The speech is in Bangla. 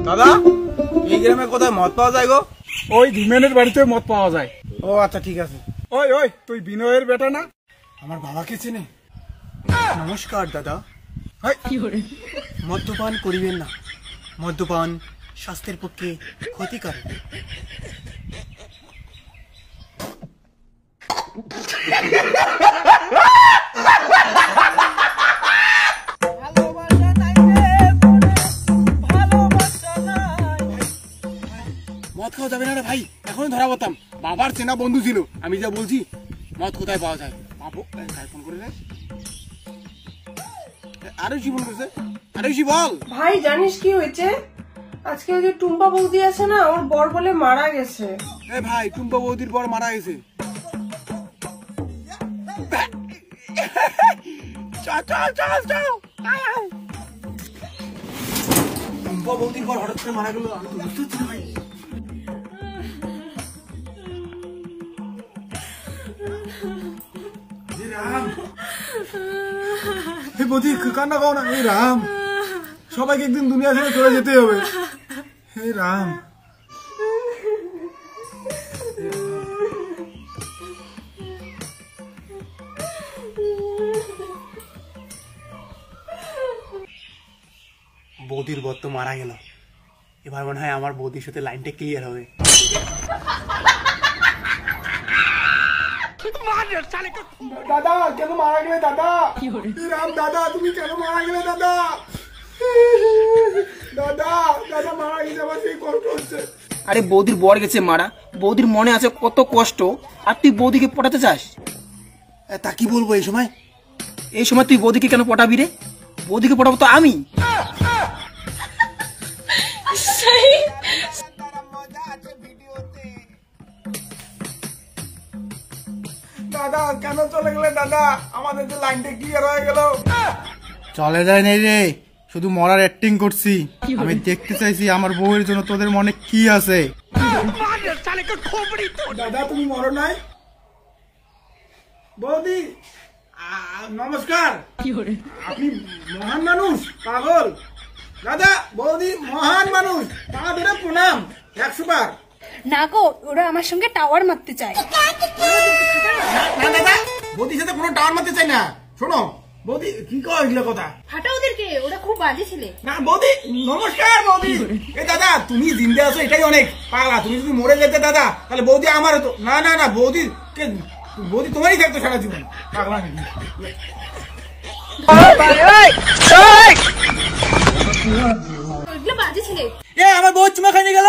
দাদা এই গ্রামে কোথায় মদ পাওয়া যায় গো? ওই ধীমেনের বাড়িতে মদ পাওয়া যায়। ও আচ্ছা ঠিক আছে। ওই ওই তুই বিনয়ের বেটা না? আমার বাবাকে চেনে? নমস্কার দাদা। মদ্যপান করিবেন না, মদ্যপান স্বাস্থ্যের পক্ষে ক্ষতিকারক। মদ খাওয়া যাবে না রে ভাই, এখনই ধরা পড়তাম। বাবার চেনা বন্ধু ছিল, আমি যা বলছি মদ কোথায় পাওয়া যায়। বাবু ফোন করে রে, আরে ফোন করেছে। আরে বল ভাই, জানিস কি হয়েছে? আজকে ওই যে টুম্পা বৌদি আছে না, ওর বর বলে মারা গেছে। এ ভাই, টুম্পা বৌদির বর মারা গেছে? টুম্পা বৌদির বর হঠাৎ করে মারা গেল, আমি তো বুঝতে পারছি না ভাই। বৌদি কান্না করো না। এই রাম, সবাইকে একদিন দুনিয়া ছেড়ে চলে যেতে হবে। হে রাম, বৌদির বর তো মারা গেল, এবার মনে হয় আমার বৌদির সাথে লাইনটা ক্লিয়ার হবে। দাদা কেন মারা গেলে? দাদা রাম, দাদা তুমি কেন মারা গেলে? দাদা দাদা দাদা মারা গেছে, আমার সেই কষ্ট হচ্ছে। আরে বৌদির বর গেছে মারা, বৌদির মনে আছে কত কষ্ট, আর তুই বৌদিকে পটাতে চাস? তা কি বলবো এই সময়? এই সময় তুই বৌদিকে কেন পটাবি রে? বৌদিকে পটাবো তো আমি। দাদা কেন চলে গেলে? দাদা আমাদের যে লাইনটা ক্লিয়ার হয়ে গেল। চলে যায় নাই রে, শুধু মরার অ্যাক্টিং করছি। আমি দেখতে চাইছি আমার বউয়ের জন্য তোদের মনে কি আছে। দাদা তুমি মরো নাই? বৌদি নমস্কার, আপনি মহান মানুষ, পাগল। দাদা বৌদি মহান মানুষ, পা ধরে প্রণাম 100 বার। না গো, ওরা আমার সঙ্গে টাওয়ার মারতে চায়। না দাদা, বৌদির সাথে কোনো টাওয়ার মারতে চাই না। শোনো বৌদি, কি কয় এগুলো কথা? হাঁটা ওদেরকে, ওরা খুব বাজে ছেলে। না বৌদি নমস্কার। বৌদি এ দাদা তুমি জিন্দা আছো এটাই অনেক, পাগলা। তুমি যদি মরে যেতে দাদা, তাহলে বৌদি আমার হতো। না না না, বৌদি বৌদি তোমারই থাকতো সারা জীবন, পাগলা নাকি? ওইগুলো বাজে ছেলে। এ আমার বউ চুমা খাইয়ে গেল।